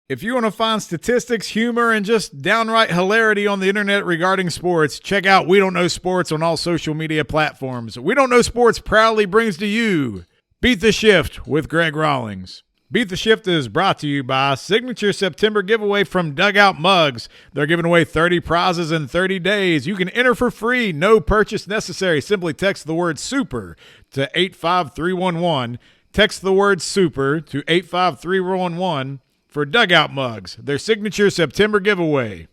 If you want to find statistics, humor, and just downright hilarity on the internet regarding sports, check out We Don't Know Sports on all social media platforms. We Don't Know Sports proudly brings to you Beat the Shift with Greg Rawlings. Beat the Shift is brought to you by Signature September giveaway from Dugout Mugs. They're giving away 30 prizes in 30 days. You can enter for free, no purchase necessary. Simply text the word SUPER to 85311. Text the word SUPER to 85311. For Dugout Mugs, their signature September giveaway.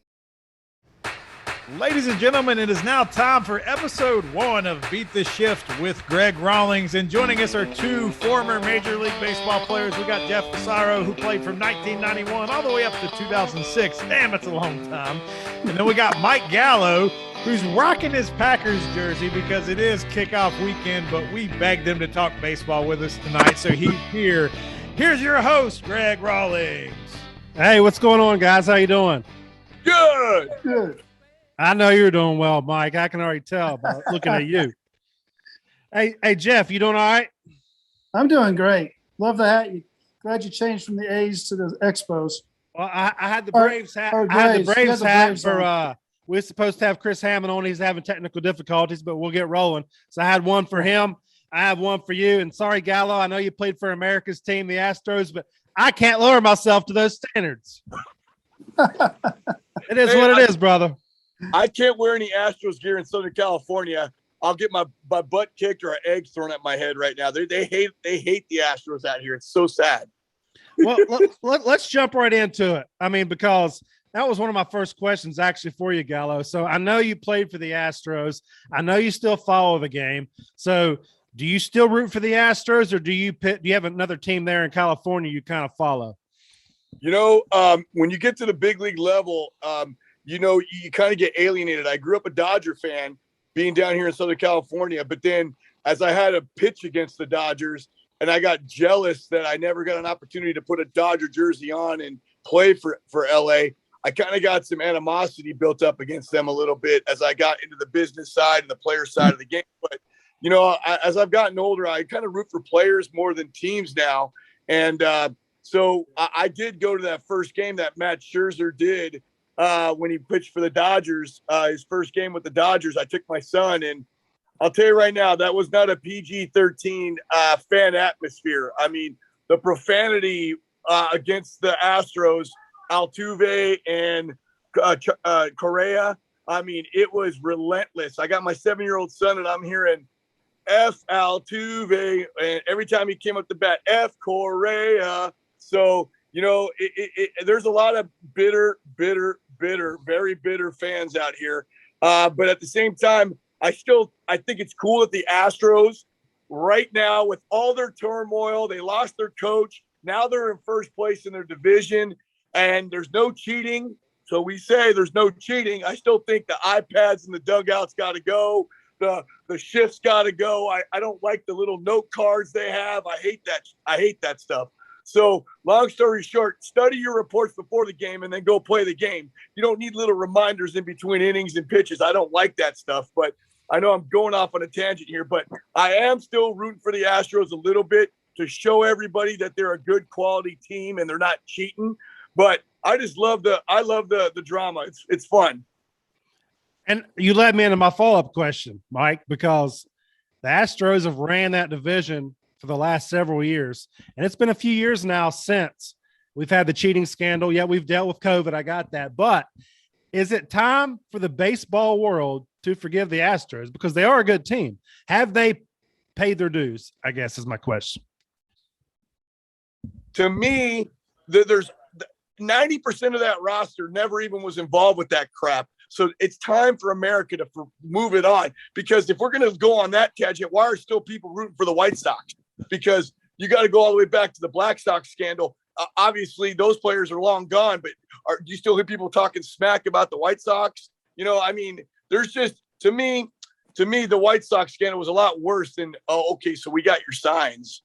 Ladies and gentlemen, it is now time for episode 1 of Beat the Shift with Greg Rawlings. And joining us are two former Major League Baseball players. We got Jeff Fassero, who played from 1991 all the way up to 2006. Damn, that's a long time. And then we got Mike Gallo, who's rocking his Packers jersey because it is kickoff weekend, but we begged him to talk baseball with us tonight, so he's here. Here's your host, Greg Rawlings. Hey, what's going on, guys? How you doing? Good. I know you're doing well, Mike. I can already tell by looking at you. Hey, Jeff, you doing all right? I'm doing great. Love the hat. Glad you changed from the A's to the Expos. Well, I had the Braves hat. I had the Braves hat for we're supposed to have Chris Hammond on. He's having technical difficulties, but we'll get rolling. So I had one for him. I have one for you. And sorry, Gallo, I know you played for America's team, the Astros, but I can't lower myself to those standards. It is what it is, brother. I can't wear any Astros gear in Southern California. I'll get my butt kicked or eggs thrown at my head right now. They hate the Astros out here. It's so sad. Well, let's jump right into it. I mean, because that was one of my first questions actually for you, Gallo. So I know you played for the Astros. I know you still follow the game. So do you still root for the Astros, or do you have another team there in California you kind of follow? You know, when you get to the big league level, you kind of get alienated. I grew up a Dodger fan being down here in Southern California, but then as I had a pitch against the Dodgers and I got jealous that I never got an opportunity to put a Dodger jersey on and play for LA, I kind of got some animosity built up against them a little bit as I got into the business side and the player side of the game. But as I've gotten older, I kind of root for players more than teams now. And so I did go to that first game that Matt Scherzer did when he pitched for the Dodgers, his first game with the Dodgers. I took my son, and I'll tell you right now, that was not a PG-13 fan atmosphere. I mean, the profanity against the Astros, Altuve and Correa, I mean, it was relentless. I got my 7-year-old son, and I'm hearing F Altuve, and every time he came up to bat, F Correa. So, there's a lot of bitter, very bitter fans out here. But at the same time, I think it's cool that the Astros right now, with all their turmoil, they lost their coach. Now they're in first place in their division, and there's no cheating. So we say there's no cheating. I still think the iPads in the dugouts got to go. The shifts got to go. I don't like the little note cards they have. I hate that stuff. So long story short, study your reports before the game and then go play the game. You don't need little reminders in between innings and pitches. I don't like that stuff, but I know I'm going off on a tangent here, but I am still rooting for the Astros a little bit to show everybody that they're a good quality team and they're not cheating. But I just love the drama. It's fun. And you led me into my follow-up question, Mike, because the Astros have ran that division for the last several years. And it's been a few years now since we've had the cheating scandal. Yeah, we've dealt with COVID. I got that. But is it time for the baseball world to forgive the Astros? Because they are a good team. Have they paid their dues, I guess, is my question. To me, there's 90% of that roster never even was involved with that crap. So it's time for America to move it on, because if we're going to go on that tangent, why are still people rooting for the White Sox? Because you got to go all the way back to the Black Sox scandal. Obviously, those players are long gone, but do you still hear people talking smack about the White Sox? I mean, there's just, to me, the White Sox scandal was a lot worse than, okay, so we got your signs.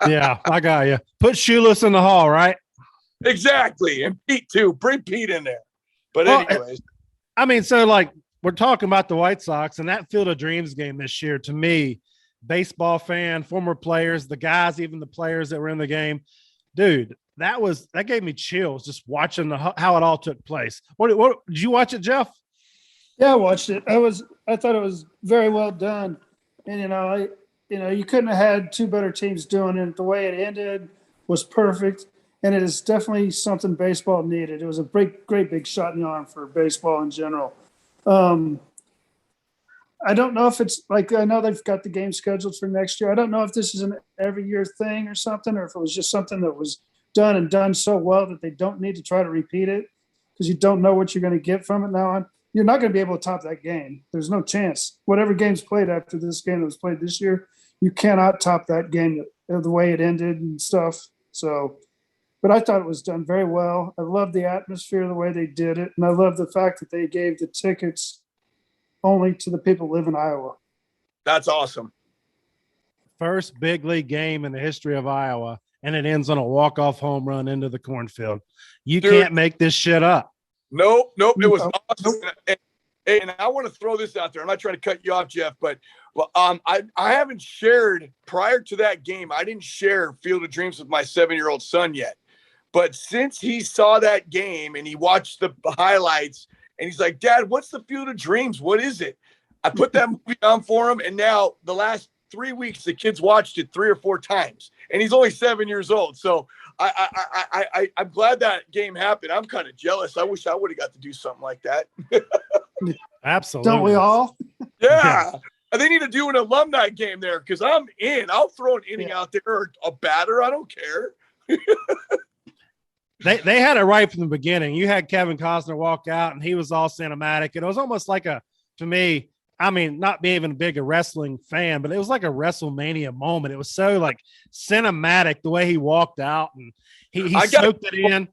Yeah, I got you. Put Shoeless in the hall, right? Exactly. And Pete, too. Bring Pete in there. But anyways. I mean, so like we're talking about the White Sox and that Field of Dreams game this year, to me, baseball fan, former players, the guys, even the players that were in the game, dude, that gave me chills just watching how it all took place. What did you watch it, Jeff? Yeah, I watched it. I thought it was very well done. And you couldn't have had two better teams doing it. The way it ended was perfect. And it is definitely something baseball needed. It was a great big shot in the arm for baseball in general. I don't know if it's like, I know they've got the game scheduled for next year. I don't know if this is an every year thing or something, or if it was just something that was done so well that they don't need to try to repeat it because you don't know what you're going to get from it now on. You're not going to be able to top that game. There's no chance. Whatever game's played after this game that was played this year, you cannot top that game, the way it ended and stuff. So, but I thought it was done very well. I love the atmosphere, the way they did it. And I love the fact that they gave the tickets only to the people who live in Iowa. That's awesome. First big league game in the history of Iowa, and it ends on a walk-off home run into the cornfield. You can't make this shit up. Nope. It was awesome. And I want to throw this out there. I'm not trying to cut you off, Jeff, but I haven't shared prior to that game. I didn't share Field of Dreams with my 7-year-old son yet. But since he saw that game and he watched the highlights and he's like, Dad, what's the Field of Dreams? What is it? I put that movie on for him. And now the last 3 weeks, the kid's watched it 3 or 4 times and he's only 7 years old. So I'm glad that game happened. I'm kind of jealous. I wish I would have got to do something like that. Absolutely. Don't we all? Yeah. They need to do an alumni game there because I'm in. I'll throw an inning out there or a batter. I don't care. They had it right from the beginning. You had Kevin Costner walk out and he was all cinematic. It was almost like to me, I mean, not being even a big wrestling fan, but it was like a WrestleMania moment. It was so like cinematic the way he walked out and he soaked it in.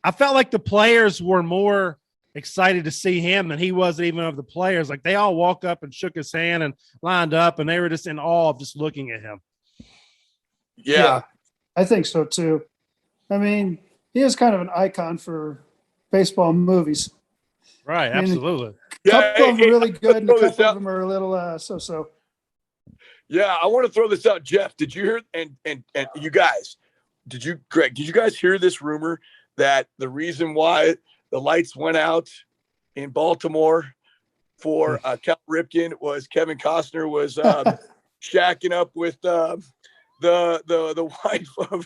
I felt like the players were more excited to see him than he was even of the players. Like they all walked up and shook his hand and lined up and they were just in awe of just looking at him. Yeah. I think so too. I mean, he is kind of an icon for baseball movies. Right, absolutely. A couple of them are really good, and a couple of them are a little so-so. Yeah, I want to throw this out, Jeff. Did you hear? And you guys, Greg? Did you guys hear this rumor that the reason why the lights went out in Baltimore for Cal Ripken was Kevin Costner was shacking up with the wife of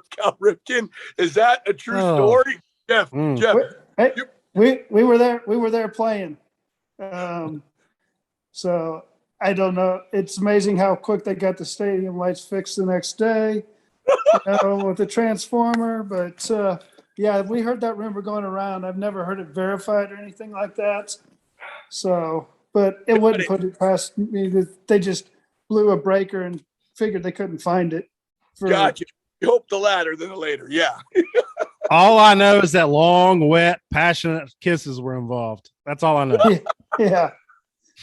Cal Ripken? Is that a true story, Jeff? Jeff, we were there. We were there playing. So I don't know. It's amazing how quick they got the stadium lights fixed the next day, with the transformer. But yeah, we heard that rumor going around. I've never heard it verified or anything like that. So, but it wouldn't put it past me that they just blew a breaker and figured they couldn't find it. Gotcha. You hope the latter than the later. Yeah. All I know is that long, wet, passionate kisses were involved. That's all I know. Yeah.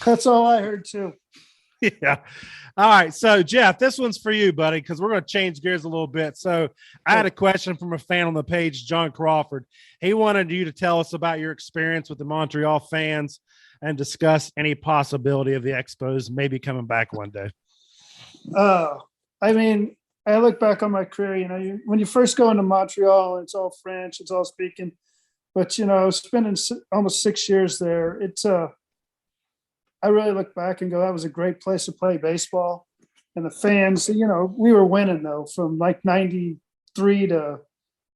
That's all I heard too. Yeah. All right. So, Jeff, this one's for you, buddy, because we're going to change gears a little bit. So, I had a question from a fan on the page, John Crawford. He wanted you to tell us about your experience with the Montreal fans and discuss any possibility of the Expos maybe coming back one day. I mean, I look back on my career, when you first go into Montreal, it's all French, it's all speaking, but, spending almost 6 years there, I really look back and go, that was a great place to play baseball. And the fans, we were winning though, from like 93 to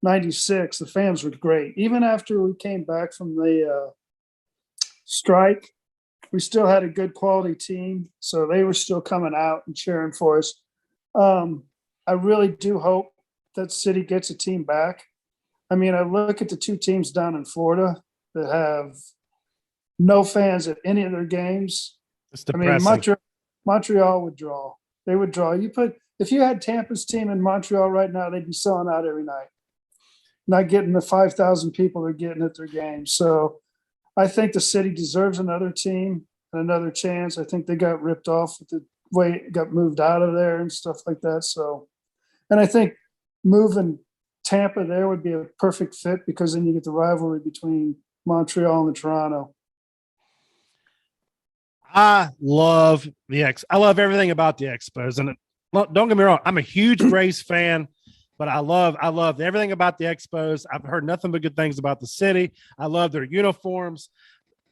96, the fans were great. Even after we came back from the strike, we still had a good quality team. So they were still coming out and cheering for us. I really do hope that City gets a team back. I mean, I look at the two teams down in Florida that have no fans at any of their games. It's depressing. I mean, Montreal would draw. They would draw. If you had Tampa's team in Montreal right now, they'd be selling out every night. Not getting the 5,000 people they're getting at their games. So I think the city deserves another team and another chance. I think they got ripped off with the way it got moved out of there and stuff like that. So, and I think moving Tampa there would be a perfect fit because then you get the rivalry between Montreal and Toronto. I love I love everything about the Expos. And don't get me wrong, I'm a huge Braves fan. but I love everything about the Expos. I've heard nothing but good things about the city. I love their uniforms.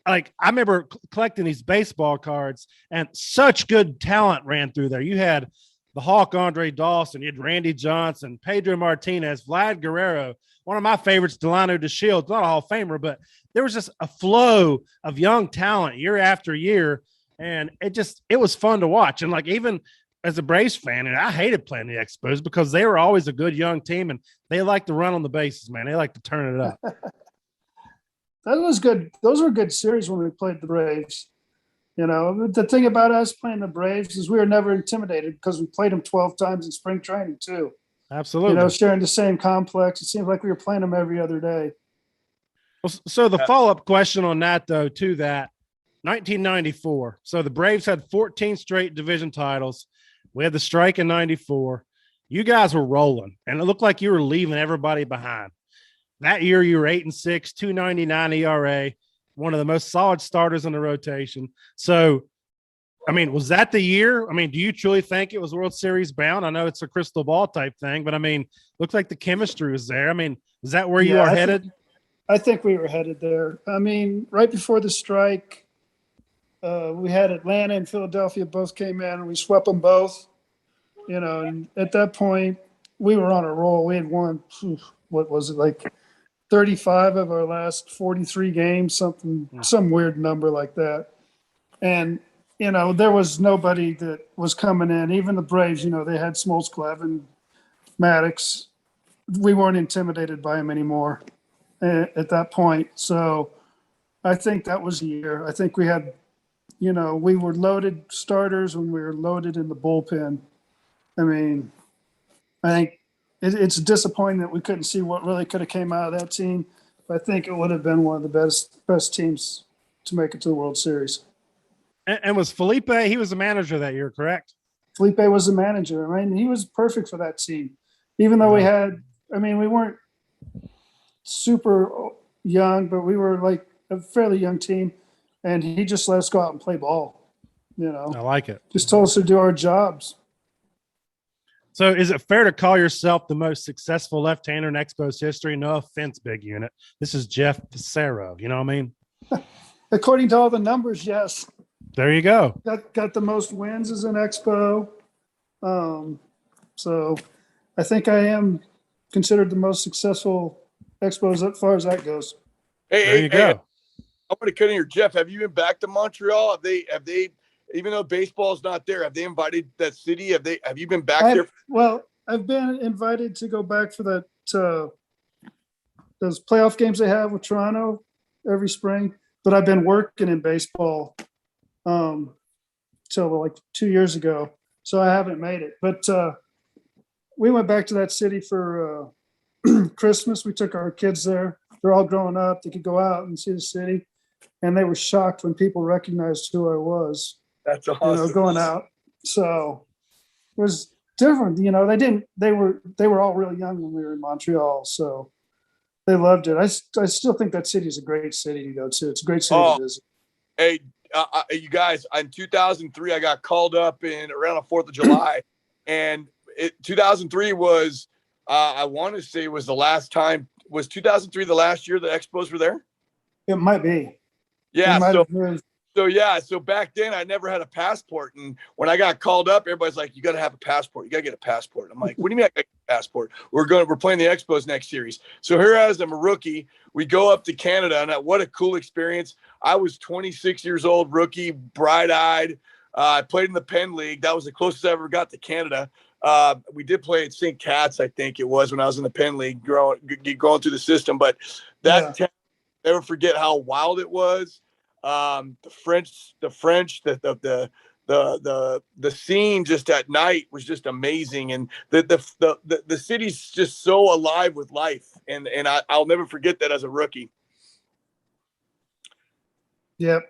Like, I remember collecting these baseball cards, and such good talent ran through there. You had the Hawk Andre Dawson, you had Randy Johnson, Pedro Martinez, Vlad Guerrero, one of my favorites, Delano DeShields, not a Hall of Famer, but there was just a flow of young talent year after year. And it was fun to watch. And like, even as a Braves fan, and I hated playing the Expos because they were always a good young team and they like to run on the bases, man. They like to turn it up. That was good. Those were good series when we played the Braves. You know, the thing about us playing the Braves is we were never intimidated because we played them 12 times in spring training too. Absolutely. You know, sharing the same complex. It seemed like we were playing them every other day. Well, so the follow-up question on that, though, to that, 1994. So the Braves had 14 straight division titles. We had the strike in 94. You guys were rolling, and it looked like you were leaving everybody behind. That year, you were 8-6, 2.99 ERA, one of the most solid starters in the rotation. So, I mean, was that the year? I mean, do you truly think it was World Series bound? I know it's a crystal ball type thing, but I mean, looks like the chemistry was there. I mean, is that where you are headed? I think we were headed there. I mean, right before the strike, we had Atlanta and Philadelphia both came in, and we swept them both. You know, and at that point, we were on a roll. We had won, what was it, like 35 of our last 43 games, some weird number like that. And, you know, there was nobody that was coming in. Even the Braves, you know, they had Smoltz, Clevin, Maddox. We weren't intimidated by him anymore at that point. So I think that was the year. I think we had, you know, we were loaded starters when we were loaded in the bullpen. I mean, I think it's disappointing that we couldn't see what really could have came out of that team. But I think it would have been one of the best teams to make it to the World Series. And was Felipe, he was the manager that year, correct? Felipe was the manager. I mean, he was perfect for that team. Even though we weren't super young, but we were like a fairly young team. And he just let us go out and play ball, you know. I like it. Just told us to do our jobs. So is it fair to call yourself the most successful left-hander in Expos history? No offense, big unit. This is Jeff Fassero. You know what I mean? According to all the numbers, yes. There you go. Got the most wins as an Expo. So I think I am considered the most successful Expos as far as that goes. There you go. I'm going to cut in here. Jeff, have you been back to Montreal? Have they, even though baseball's not there, have they invited that city? Have you been back there? Well, I've been invited to go back for that those playoff games they have with Toronto every spring, but I've been working in baseball till like 2 years ago, so I haven't made it. But we went back to that city for Christmas. We took our kids there. They're all growing up. They could go out and see the city, and they were shocked when people recognized who I was. That's awesome. You know, going out. So it was different. You know, they were all really young when we were in Montreal. So they loved it. I still think that city is a great city to go to. It's a great city to visit. Hey, you guys, in 2003, I got called up around the 4th of July. And 2003 was, I want to say was the last time. Was 2003 the last year the Expos were there? It might be. Yeah. So back then I never had a passport. And when I got called up, everybody's like, you got to have a passport. You got to get a passport. I'm like, what do you mean I got to get a passport? We're playing the Expos next series. So here as I'm a rookie, we go up to Canada, and what a cool experience. I was 26 years old, rookie, bright-eyed. I played in the Penn League. That was the closest I ever got to Canada. We did play at St. Cat's, I think it was, when I was in the Penn League, going through the system. But never forget how wild it was. The French, the scene just at night was just amazing, and the city's just so alive with life, and I'll never forget that as a rookie. Yep.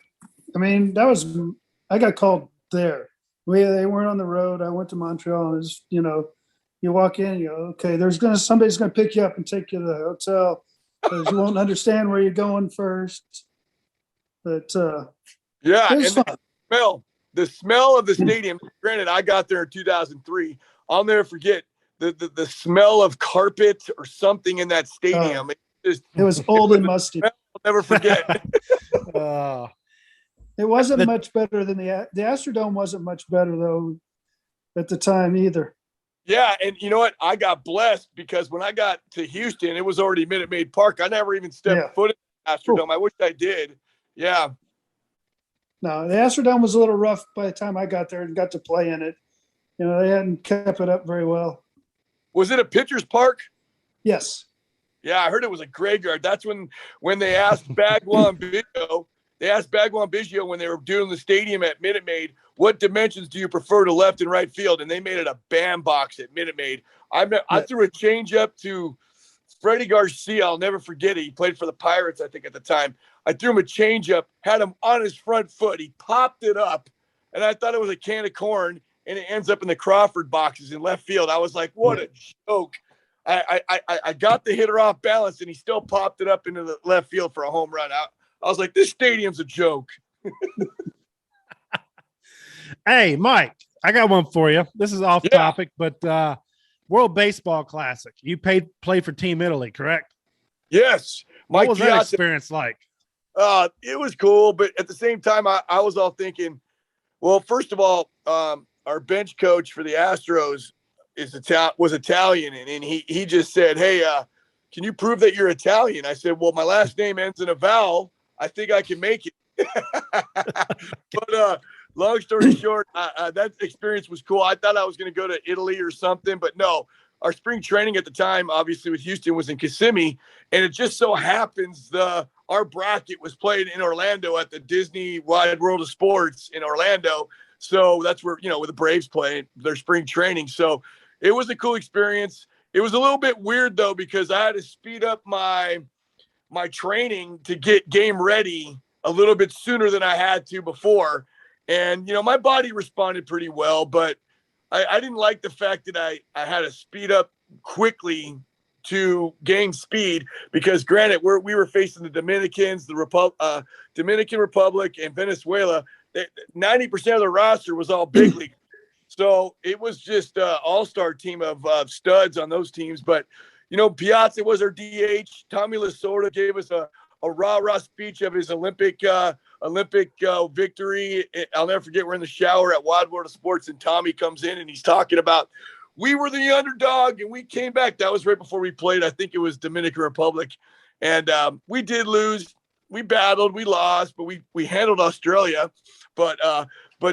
I mean, I got called there. They weren't on the road. I went to Montreal, and it's, you know, you walk in, you go, okay, somebody's gonna pick you up and take you to the hotel because you won't understand where you're going first. But and the smell of the stadium. Granted, I got there in 2003. I'll never forget the smell of carpet or something in that stadium. It was old and musty. I'll never forget. It wasn't much better than the Astrodome wasn't much better though at the time either. Yeah, and you know what? I got blessed because when I got to Houston, it was already Minute Maid Park. I never even stepped foot in the Astrodome. I wish I did. Yeah. No, the Astrodome was a little rough by the time I got there and got to play in it. You know, they hadn't kept it up very well. Was it a pitcher's park? Yes. Yeah, I heard it was a graveyard. That's when they asked Bagwell and Biggio, when they were doing the stadium at Minute Maid, what dimensions do you prefer to left and right field? And they made it a bandbox at Minute Maid. I threw a changeup to Freddie Garcia. I'll never forget it. He played for the Pirates, I think, at the time. I threw him a changeup, had him on his front foot. He popped it up, and I thought it was a can of corn, and it ends up in the Crawford boxes in left field. I was like, what a joke. I got the hitter off balance, and he still popped it up into the left field for a home run. I was like, this stadium's a joke. Hey, Mike, I got one for you. This is off topic, but World Baseball Classic. You played for Team Italy, correct? Yes. What was that experience like? It was cool, but at the same time, I was all thinking, well, first of all, our bench coach for the Astros was Italian, and he just said, hey, can you prove that you're Italian? I said, well, my last name ends in a vowel. I think I can make it. But long story short, that experience was cool. I thought I was going to go to Italy or something, but no. Our spring training at the time, obviously with Houston, was in Kissimmee, and it just so happens our bracket was played in Orlando at the Disney Wide World of Sports in Orlando. So that's where, where the Braves play their spring training. So it was a cool experience. It was a little bit weird though, because I had to speed up my training to get game ready a little bit sooner than I had to before. And, my body responded pretty well, but I didn't like the fact that I had to speed up quickly to gain speed because, granted, we were facing the Dominicans, the Dominican Republic, and Venezuela. 90% of the roster was all big league. So it was just an all-star team of studs on those teams. But, Piazza was our DH. Tommy Lasorda gave us a rah-rah speech of his Olympic victory. I'll never forget, we're in the shower at Wide World of Sports, and Tommy comes in and he's talking about, we were the underdog and we came back. That was right before we played. I think it was Dominican Republic. And we did lose. We battled, we lost, but we handled Australia. But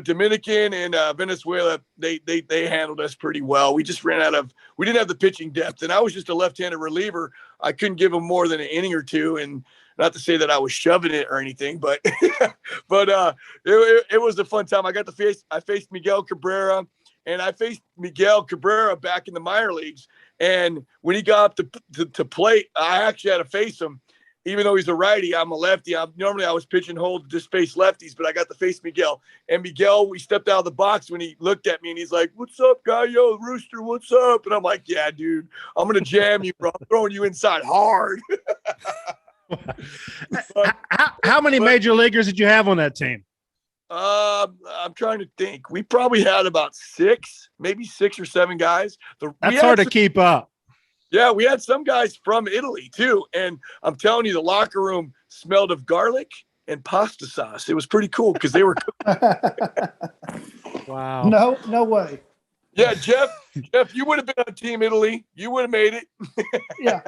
Dominican and Venezuela, they handled us pretty well. We just we didn't have the pitching depth. And I was just a left-handed reliever. I couldn't give them more than an inning or two. And not to say that I was shoving it or anything, but it was a fun time. I faced Miguel Cabrera, and I faced Miguel Cabrera back in the minor leagues. And when he got up to plate, I actually had to face him. Even though he's a righty, I'm a lefty. Normally I was pitching hold to just face lefties, but I got to face Miguel. And Miguel, we stepped out of the box when he looked at me and he's like, "What's up, Gallo? Rooster, what's up?" And I'm like, "Yeah, dude, I'm going to jam you, bro. I'm throwing you inside hard." How many major leaguers did you have on that team? I'm trying to think. We probably had about maybe 6 or 7 guys. That's hard to keep up. Yeah, we had some guys from Italy too. And I'm telling you, the locker room smelled of garlic and pasta sauce. It was pretty cool because they were Wow. No way. Yeah, Jeff, you would have been on Team Italy. You would have made it. Yeah.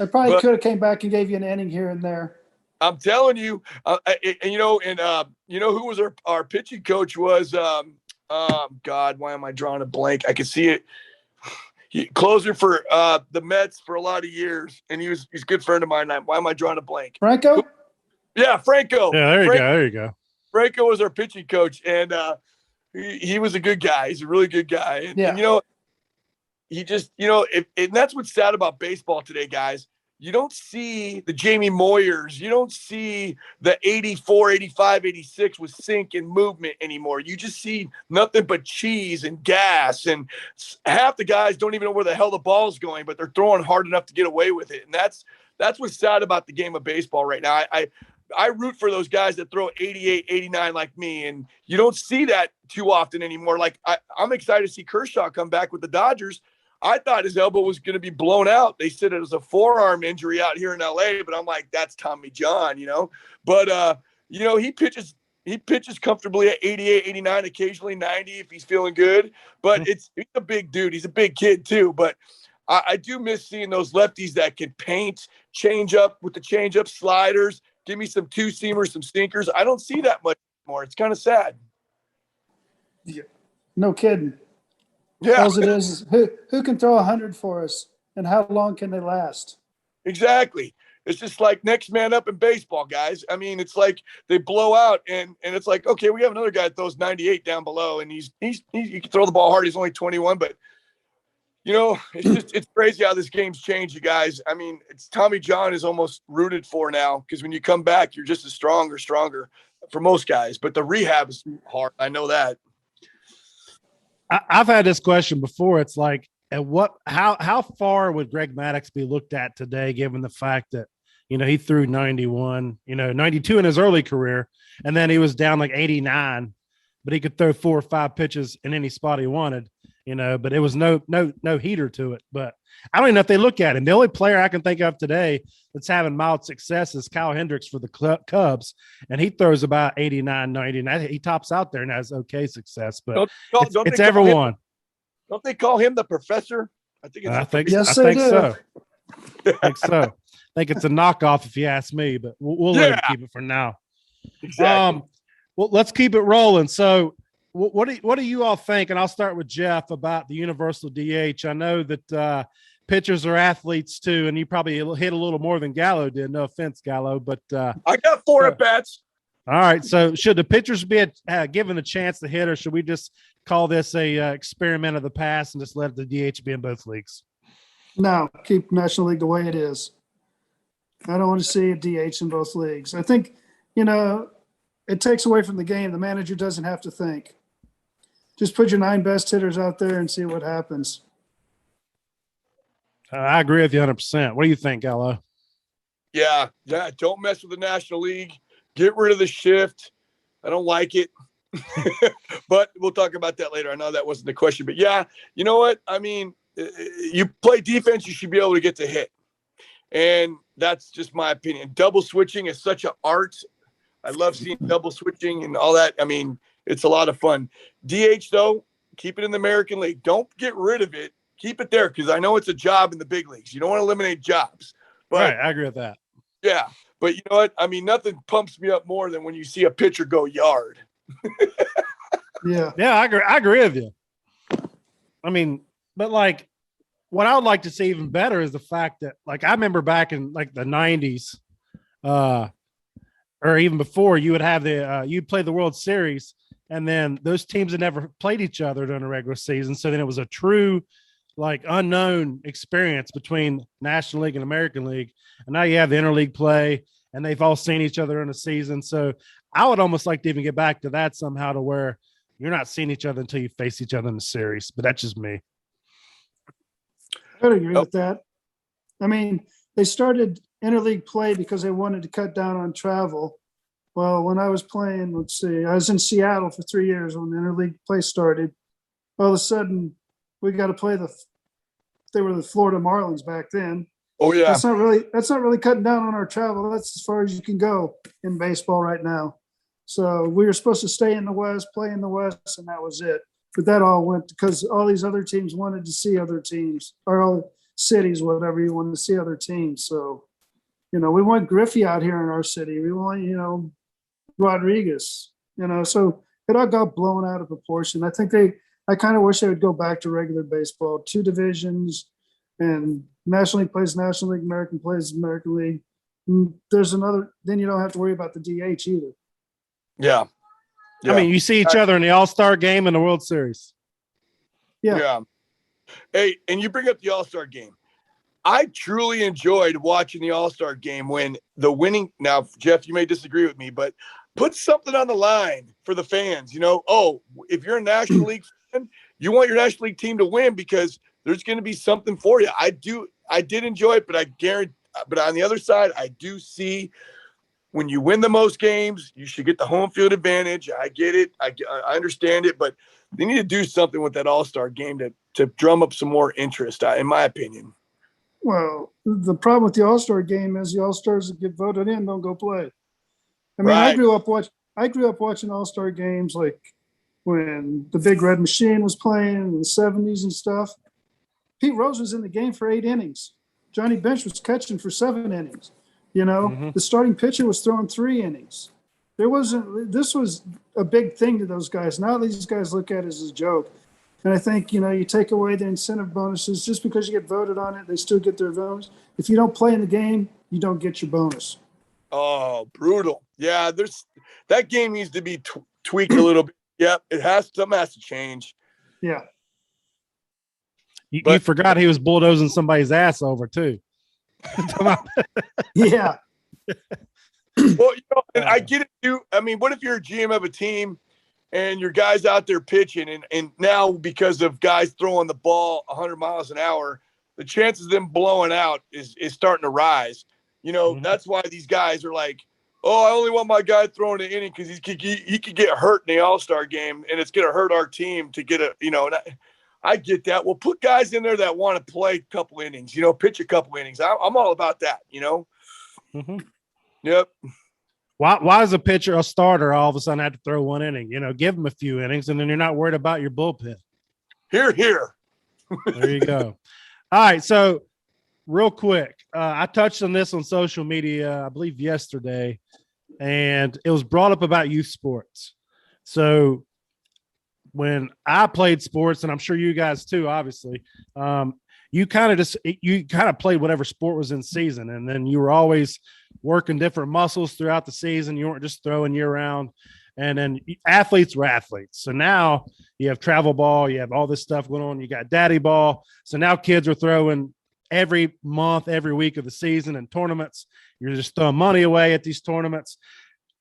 I probably could have came back and gave you an inning here and there. I'm telling you, you know who was our pitching coach was, God, why am I drawing a blank? I can see it. Closer for the Mets for a lot of years, and he's a good friend of mine. Why am I drawing a blank? Franco? Yeah, Franco. Yeah, there you go. Franco was our pitching coach, and he was a good guy. He's a really good guy. And, yeah. And, he just, and that's what's sad about baseball today, guys. You don't see the Jamie Moyers. You don't see the 84, 85, 86 with sink and movement anymore. You just see nothing but cheese and gas. And half the guys don't even know where the hell the ball's going, but they're throwing hard enough to get away with it. And that's what's sad about the game of baseball right now. I root for those guys that throw 88, 89 like me, and you don't see that too often anymore. Like I'm excited to see Kershaw come back with the Dodgers. I thought his elbow was going to be blown out. They said it was a forearm injury out here in LA, but I'm like, that's Tommy John, you know. But you know, he pitches comfortably at 88, 89, occasionally 90 if he's feeling good. But he's a big dude. He's a big kid too. But I do miss seeing those lefties that can paint, change up with the change up sliders. Give me some two-seamers, some sinkers. I don't see that much anymore. It's kind of sad. Yeah. No kidding. Yeah. All it is who can throw 100 for us, and how long can they last? Exactly. It's just like next man up in baseball, guys. I mean, it's like they blow out, and it's like, okay, we have another guy that throws 98 down below, and he can throw the ball hard. He's only 21, but you know, it's crazy how this game's changed, you guys. I mean, it's Tommy John is almost rooted for now, because when you come back, you're just as stronger for most guys. But the rehab is hard. I know that. I've had this question before. It's like, how far would Greg Maddux be looked at today, given the fact that, you know, he threw 91, 92 in his early career, and then he was down like 89, but he could throw 4 or 5 pitches in any spot he wanted. But it was no heater to it. But I don't even know if they look at him. The only player I can think of today that's having mild success is Kyle Hendricks for the Cubs, and he throws about 89, 90, and he tops out there and has okay success. But it's everyone. Don't they call him the professor? I think so. I think it's a knockoff if you ask me, but we'll let him keep it for now. Exactly. Well, let's keep it rolling. So, what do you all think? And I'll start with Jeff about the universal DH. I know that pitchers are athletes too, and you probably hit a little more than Gallo did. No offense, Gallo, but I got 4 at bats. All right. So, should the pitchers be given a chance to hit, or should we just call this a experiment of the past and just let the DH be in both leagues? No, keep National League the way it is. I don't want to see a DH in both leagues. I think, it takes away from the game. The manager doesn't have to think. Just put your 9 best hitters out there and see what happens. I agree with you 100%. What do you think, Gallo? Yeah. Don't mess with the National League. Get rid of the shift. I don't like it. But we'll talk about that later. I know that wasn't the question, but yeah, you know what? I mean, you play defense, you should be able to get to hit. And that's just my opinion. Double switching is such an art. I love seeing double switching and all that. I mean, it's a lot of fun. DH, though, keep it in the American League. Don't get rid of it. Keep it there, because I know it's a job in the big leagues. You don't want to eliminate jobs. But, right, I agree with that. Yeah, but you know what? I mean, nothing pumps me up more than when you see a pitcher go yard. Yeah, I agree with you. I mean, but like, what I would like to see even better is the fact that, like, I remember back in like the 90s, or even before, you would have you'd play the World Series, and then those teams had never played each other during the regular season. So then it was a true, like, unknown experience between National League and American League. And now you have the interleague play, and they've all seen each other in the season. So I would almost like to even get back to that somehow, to where you're not seeing each other until you face each other in the series. But that's just me. I would agree with that. I mean, they started interleague play because they wanted to cut down on travel. Well, when I was playing, I was in Seattle for 3 years when the interleague play started. All of a sudden, we got to play they were the Florida Marlins back then. Oh yeah. That's not really cutting down on our travel. That's as far as you can go in baseball right now. So we were supposed to stay in the West, play in the West, and that was it. But that all went because all these other teams wanted to see other teams, or all cities, whatever you wanted to see other teams. So, we want Griffey out here in our city. We want, Rodriguez, so it all got blown out of proportion. I kind of wish they would go back to regular baseball, 2 divisions, and National League plays National League, American plays American League. There's another, then you don't have to worry about the DH either. Yeah. I mean, you see each other in the All-Star game and the World Series. Yeah. Hey, and you bring up the All-Star game. I truly enjoyed watching the All-Star game when the winning. Now, Jeff, you may disagree with me, but put something on the line for the fans. If you're a National League fan, you want your National League team to win because there's going to be something for you. I did enjoy it, but I guarantee. But on the other side, I do see when you win the most games, you should get the home field advantage. I get it. I understand it, but they need to do something with that All-Star game to drum up some more interest, in my opinion. Well, the problem with the All-Star game is the All-Stars that get voted in don't go play. I mean, Right. I grew up watching All-Star games like when the Big Red Machine was playing in the 70s and stuff. Pete Rose was in the game for 8 innings. Johnny Bench was catching for 7 innings. You know, the starting pitcher was throwing 3 innings. This was a big thing to those guys. Now these guys look at it as a joke. And I think, you know, you take away the incentive bonuses just because you get voted on it, they still get their bonus. If you don't play in the game, you don't get your bonus. Oh, brutal. Yeah, that game needs to be tweaked a little bit. Yep, something has to change. Yeah. You forgot he was bulldozing somebody's ass over too. Yeah. Well, you know, and I get it too. I mean, what if you're a GM of a team and your guys out there pitching and now because of guys throwing the ball 100 miles an hour, the chances of them blowing out is starting to rise. You know, that's why these guys are like, oh, I only want my guy throwing an inning because he could get hurt in the All-Star game and it's going to hurt our team to get and I get that. Well, put guys in there that want to play a couple innings, you know, pitch a couple innings. I'm all about that, you know? Yep. Why is a pitcher, a starter, all of a sudden have to throw 1 inning? You know, give them a few innings, and then you're not worried about your bullpen. Here. There you go. All right, so real quick, I touched on this on social media, I believe yesterday, and it was brought up about youth sports. So when I played sports, and I'm sure you guys too, obviously, you kind of played whatever sport was in season, and then you were always working different muscles throughout the season. You weren't just throwing year round. And then athletes were athletes. So now you have travel ball, you have all this stuff going on. You got daddy ball. So now kids are throwing every month, every week of the season in tournaments. You're just throwing money away at these tournaments.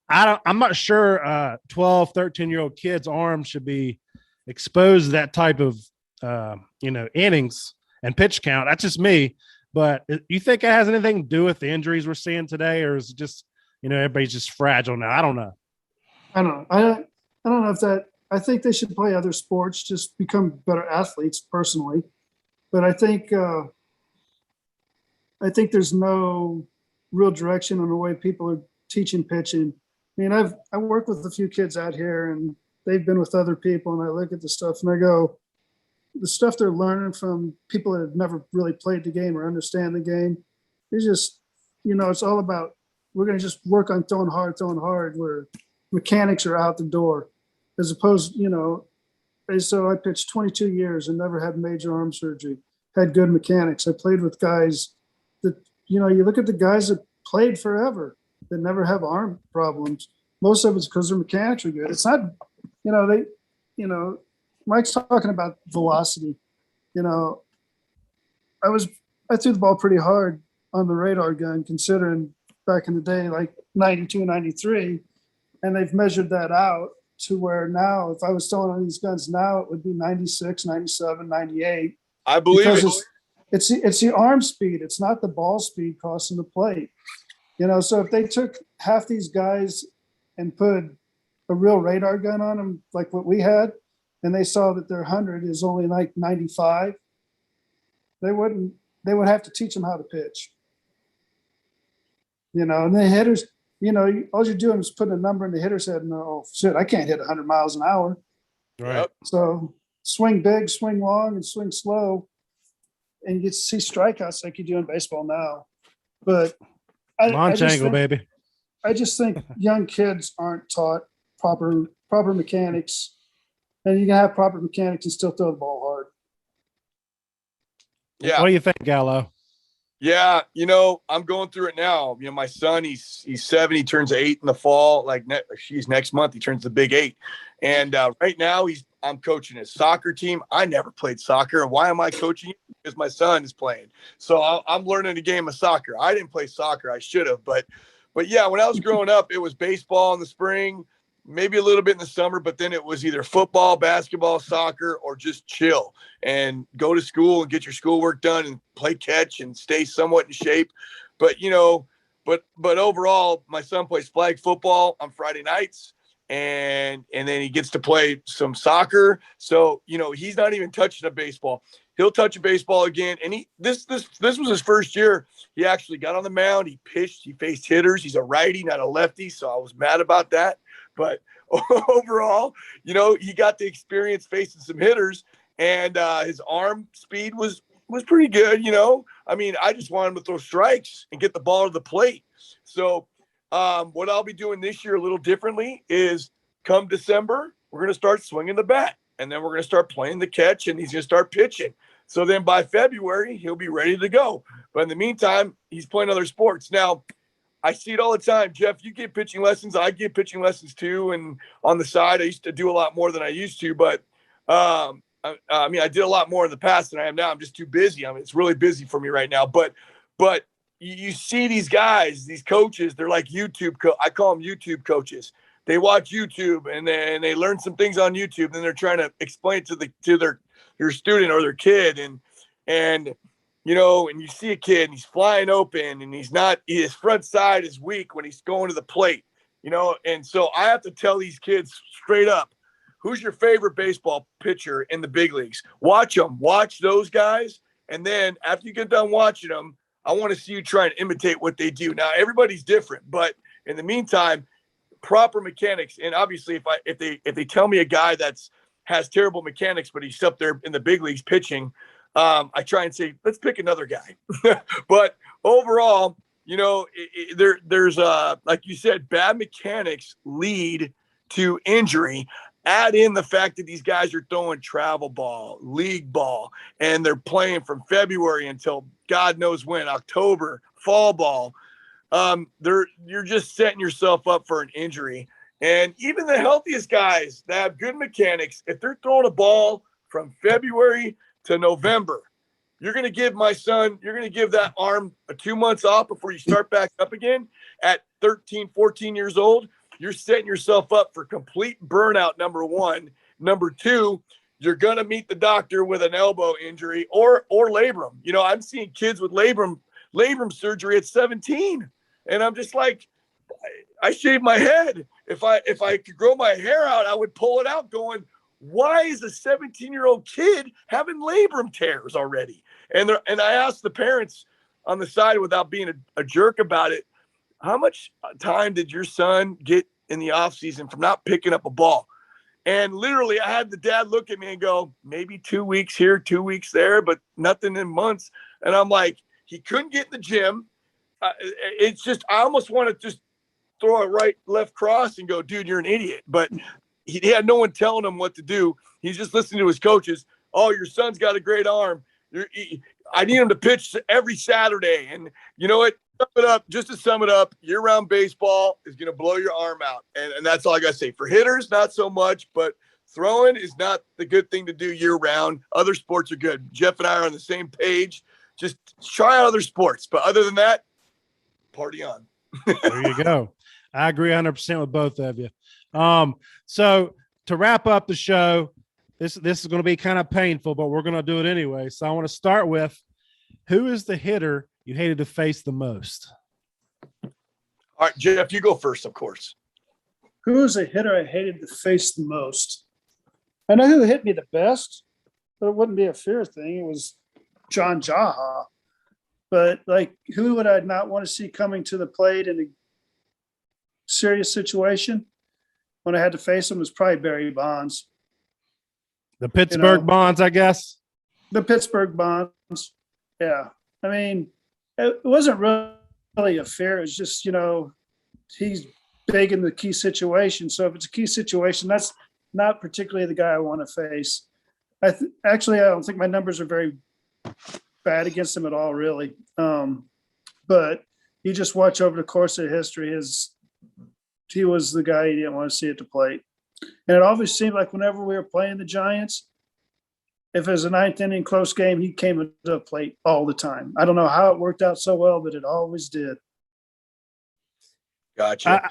I'm not sure 12, 13-year-old kids' arms should be exposed to that type of, innings and pitch count. That's just me. But you think it has anything to do with the injuries we're seeing today, or is it just, everybody's just fragile now? I don't know. I don't know. I don't know if that. I think they should play other sports, just become better athletes personally. But I think there's no real direction on the way people are teaching pitching. I mean, I work with a few kids out here, and they've been with other people, and I look at the stuff and I go, the stuff they're learning from people that have never really played the game or understand the game is just, it's all about, we're going to just work on throwing hard, where mechanics are out the door, as opposed, so I pitched 22 years and never had major arm surgery, had good mechanics. I played with guys that, you look at the guys that played forever that never have arm problems. Most of it's because their mechanics are good. It's not, Mike's talking about velocity. I threw the ball pretty hard on the radar gun, considering back in the day, like 92, 93, and they've measured that out to where now, if I was throwing on these guns now, it would be 96, 97, 98. I believe because it's the arm speed. It's not the ball speed crossing the plate. So if they took half these guys and put a real radar gun on them, like what we had, and they saw that their 100 is only like 95, they would have to teach them how to pitch. And the hitters, all you're doing is putting a number in the hitter's head and, oh, shit, I can't hit 100 miles an hour. Right. So swing big, swing long, and swing slow, and you get to see strikeouts like you do in baseball now. But launch angle, baby. I just think young kids aren't taught proper mechanics. And you can have proper mechanics and still throw the ball hard. Yeah. What do you think, Gallo? Yeah, I'm going through it now. My son, he's 7. He turns 8 in the fall. Next month he turns the big 8. And right now I'm coaching his soccer team. I never played soccer. Why am I coaching? Because my son is playing. So I'm learning the game of soccer. I didn't play soccer. I should have, but yeah, when I was growing up, it was baseball in the spring, maybe a little bit in the summer, but then it was either football, basketball, soccer, or just chill and go to school and get your schoolwork done and play catch and stay somewhat in shape. But, but overall, my son plays flag football on Friday nights, and then he gets to play some soccer. So he's not even touching a baseball. He'll touch a baseball again. And this was his first year. He actually got on the mound. He pitched. He faced hitters. He's a righty, not a lefty. So I was mad about that. But overall, he got the experience facing some hitters, and his arm speed was pretty good. I mean, I just want him to throw strikes and get the ball to the plate. So what I'll be doing this year a little differently is come December, we're going to start swinging the bat, and then we're going to start playing the catch, and he's going to start pitching. So then by February, he'll be ready to go. But in the meantime, he's playing other sports. Now, I see it all the time. Jeff, you get pitching lessons. I get pitching lessons too. And on the side, I used to do a lot more than I used to. But, I did a lot more in the past than I am now. I'm just too busy. I mean, it's really busy for me right now. But you see these guys, these coaches, they're like YouTube. I call them YouTube coaches. They watch YouTube and then they learn some things on YouTube. Then they're trying to explain it to their student or their kid. And you see a kid and he's flying open and his front side is weak when he's going to the plate, and so I have to tell these kids straight up, who's your favorite baseball pitcher in the big leagues? Watch those guys. And then after you get done watching them, I want to see you try and imitate what they do. Now, everybody's different, but in the meantime, proper mechanics. And obviously if they tell me a guy has terrible mechanics, but he's up there in the big leagues pitching, I try and say, let's pick another guy. But overall, there's like you said, bad mechanics lead to injury. Add in the fact that these guys are throwing travel ball, league ball, and they're playing from February until God knows when, October, fall ball. You're just setting yourself up for an injury. And even the healthiest guys that have good mechanics, if they're throwing a ball from February to November, you're going to give that arm 2 months off before you start back up again at 13, 14 years old. You're setting yourself up for complete burnout, number one. Number two, you're going to meet the doctor with an elbow injury or labrum. I'm seeing kids with labrum surgery at 17. And I'm just like, I shaved my head. If I could grow my hair out, I would pull it out going, why is a 17-year-old kid having labrum tears already? And I asked the parents on the side without being a jerk about it, how much time did your son get in the off season from not picking up a ball? And literally I had the dad look at me and go, maybe 2 weeks here, 2 weeks there, but nothing in months. And I'm like, he couldn't get in the gym. It's just, I almost want to just throw a right, left cross and go, dude, you're an idiot. But he had no one telling him what to do. He's just listening to his coaches. Oh, your son's got a great arm. I need him to pitch every Saturday. And you know what? Just to sum it up, year-round baseball is going to blow your arm out. And that's all I got to say. For hitters, not so much, but throwing is not the good thing to do year-round. Other sports are good. Jeff and I are on the same page. Just try out other sports. But other than that, party on. There you go. I agree 100% with both of you. So to wrap up the show, this is going to be kind of painful, but we're going to do it anyway. So I want to start with, who is the hitter you hated to face the most? All right, Jeff, you go first, of course. Who was a hitter I hated to face the most? I know who hit me the best, but it wouldn't be a fear thing. It was John Jaha. But who would I not want to see coming to the plate in a serious situation when I had to face him? Was probably Barry Bonds. The Pittsburgh Bonds, I guess. The Pittsburgh Bonds. Yeah. I mean, it wasn't really a fear. It was just, he's big in the key situation. So if it's a key situation, that's not particularly the guy I want to face. Actually, I don't think my numbers are very bad against him at all, really. But you just watch over the course of history, he was the guy you didn't want to see at the plate. And it always seemed like whenever we were playing the Giants, if it was a ninth inning close game, he came to the plate all the time. I don't know how it worked out so well, but it always did. Gotcha.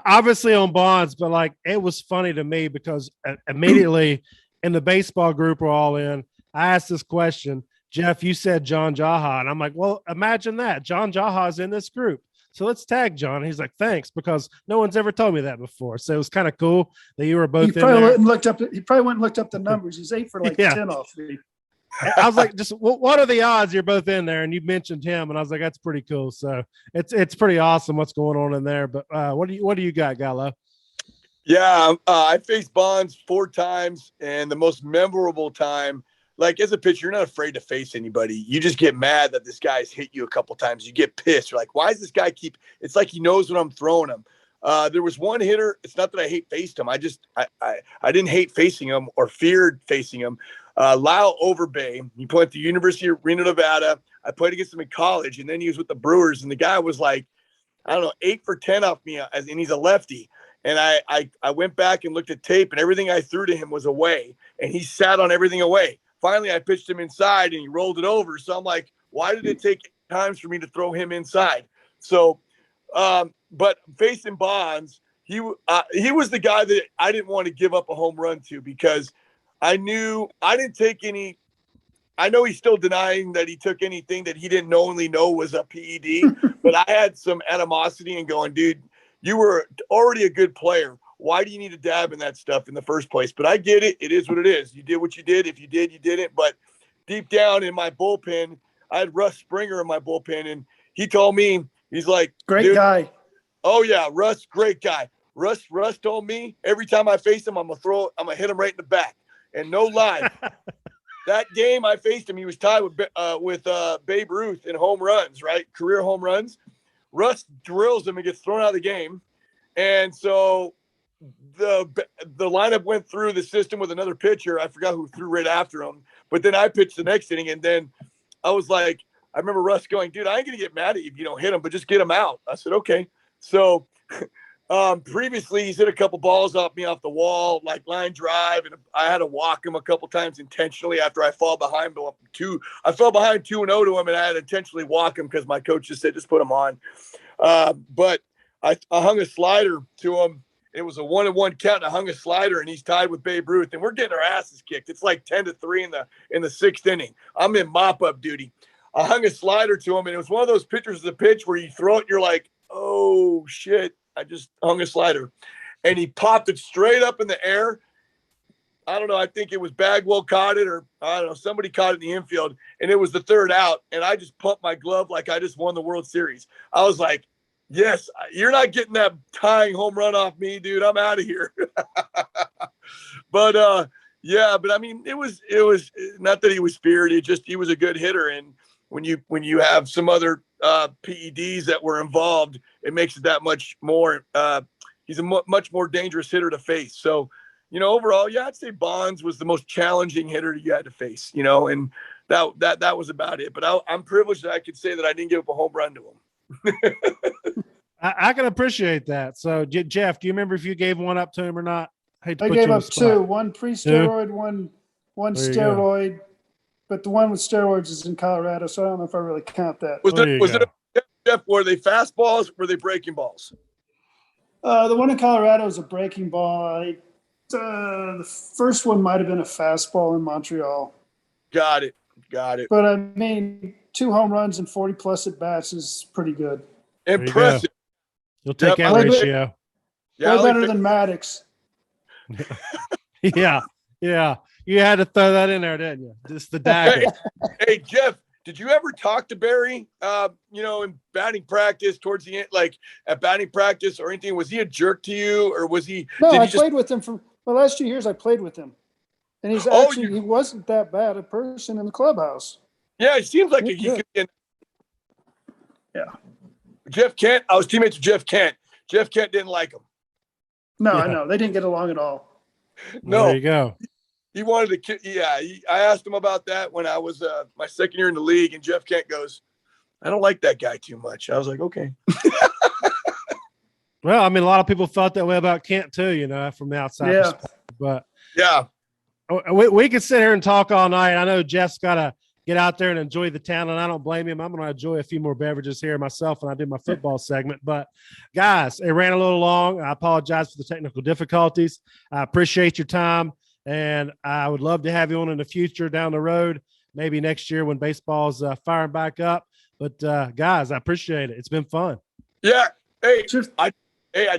Obviously on Bonds, but it was funny to me because immediately in the baseball group we're all in, I asked this question. Jeff, you said John Jaha, and I'm like, well, imagine that. John Jaha's in this group. So let's tag John. And he's like, thanks, because no one's ever told me that before. So it was kind of cool that you were both He in probably there. went and looked up. He probably went and looked up the numbers. He's 8 for like Yeah. 10 off me. I was like, just what are the odds you're both in there? And you mentioned him, and I was like, that's pretty cool. So it's pretty awesome what's going on in there. But what do you got, Gallo? Yeah, I faced Bonds 4 times, and the most memorable time, like as a pitcher, you're not afraid to face anybody. You just get mad that this guy's hit you a couple times. You get pissed. You're like, why does this guy keep? It's like he knows when I'm throwing him. There was one hitter. It's not that I faced him. I didn't hate facing him or feared facing him. Lyle Overbay. He played at the University of Reno, Nevada. I played against him in college, and then he was with the Brewers. And the guy was like, I don't know, 8 for 10 off me, and he's a lefty. And I went back and looked at tape, and everything I threw to him was away, and he sat on everything away. Finally, I pitched him inside, and he rolled it over. So I'm like, why did it take times for me to throw him inside? So, but facing Bonds, he was the guy that I didn't want to give up a home run to, because I knew I didn't take any. I know he's still denying that he took anything that he didn't knowingly know was a PED, but I had some animosity and going, dude, you were already a good player. Why do you need to dab in that stuff in the first place? But I get it. It is what it is. You did what you did. If you did, you didn't. But deep down in my bullpen, I had Russ Springer in my bullpen, and he told me, he's like, Great guy. Oh yeah, Russ, great guy. Russ told me every time I face him, I'm gonna hit him right in the back. And no lie, that game I faced him, he was tied with Babe Ruth in home runs, right? Career home runs. Russ drills him and gets thrown out of the game. And so the lineup went through the system with another pitcher. I forgot who threw right after him. But then I pitched the next inning, and then I was like, I remember Russ going, dude, I ain't going to get mad at you if you don't hit him, but just get him out. I said, okay. So previously he's hit a couple balls off me off the wall, like line drive, and I had to walk him a couple times intentionally after I fell behind 2. I fell behind 2-0 to him, and I had to intentionally walk him because my coach just said, just put him on. But I hung a slider to him. It was a 1-1 count, and I hung a slider, and he's tied with Babe Ruth, and we're getting our asses kicked. It's like 10-3 in the 6th inning. I'm in mop-up duty. I hung a slider to him, and it was one of those pitchers of the pitch where you throw it, and you're like, oh, shit. I just hung a slider, and he popped it straight up in the air. I don't know. I think it was Bagwell caught it, or I don't know. Somebody caught it in the infield, and it was the 3rd out. And I just pumped my glove like I just won the World Series. I was like, yes, you're not getting that tying home run off me, dude. I'm out of here. But yeah, but I mean, it was not that he was feared. He was a good hitter. And when you have some other PEDs that were involved, it makes it that much more. He's a much more dangerous hitter to face. So, overall, yeah, I'd say Bonds was the most challenging hitter you had to face. And that was about it. But I'm privileged that I could say that I didn't give up a home run to him. I can appreciate that. So, Jeff, do you remember if you gave one up to him or not? I gave up 2, one pre-steroid, one steroid. But the one with steroids is in Colorado, so I don't know if I really count that. Was it Jeff, were they fastballs? Were they breaking balls? The one in Colorado is a breaking ball. The first one might have been a fastball in Montreal. Got it. But I mean, 2 home runs and 40+ at bats is pretty good. Impressive. You'll take that ratio. Yeah, way better than Maddox. Yeah. You had to throw that in there, didn't you? Just the dagger. Hey, Jeff, did you ever talk to Barry, in batting practice towards the end, like at batting practice or anything? Was he a jerk to you, or was he? No, I played with him for the last 2 years. I played with him, and he's actually he wasn't that bad a person in the clubhouse. Yeah, it seems like he could be. Yeah. Jeff Kent. I was teammates with Jeff Kent. Jeff Kent didn't like him. No, I know they didn't get along at all. No, there you go. He wanted to. Yeah, I asked him about that when I was my second year in the league, and Jeff Kent goes, "I don't like that guy too much." I was like, "Okay." Well, I mean, a lot of people felt that way about Kent too, from the outside. Yeah. But yeah, we could sit here and talk all night. I know Jeff's got to get out there and enjoy the town, and I don't blame him. I'm going to enjoy a few more beverages here myself when I do my football segment. But, guys, it ran a little long. I apologize for the technical difficulties. I appreciate your time, and I would love to have you on in the future down the road, maybe next year when baseball's firing back up. But, guys, I appreciate it. It's been fun. Yeah. Hey, Just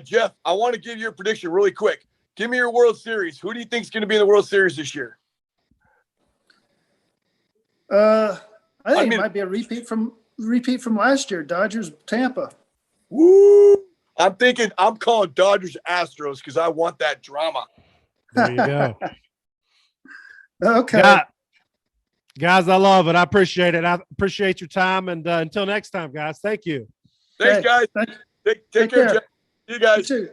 Jeff, I want to give you a prediction really quick. Give me your World Series. Who do you think is going to be in the World Series this year? I think I mean- it might be a repeat from last year, Dodgers Tampa. Woo! I'm calling Dodgers Astros because I want that drama. There you go. Okay. Guys, I love it. I appreciate it. I appreciate your time. And until next time, guys, thank you. Thanks, Okay. guys. Thank- Take Take care, care. Jeff. See you guys. You too.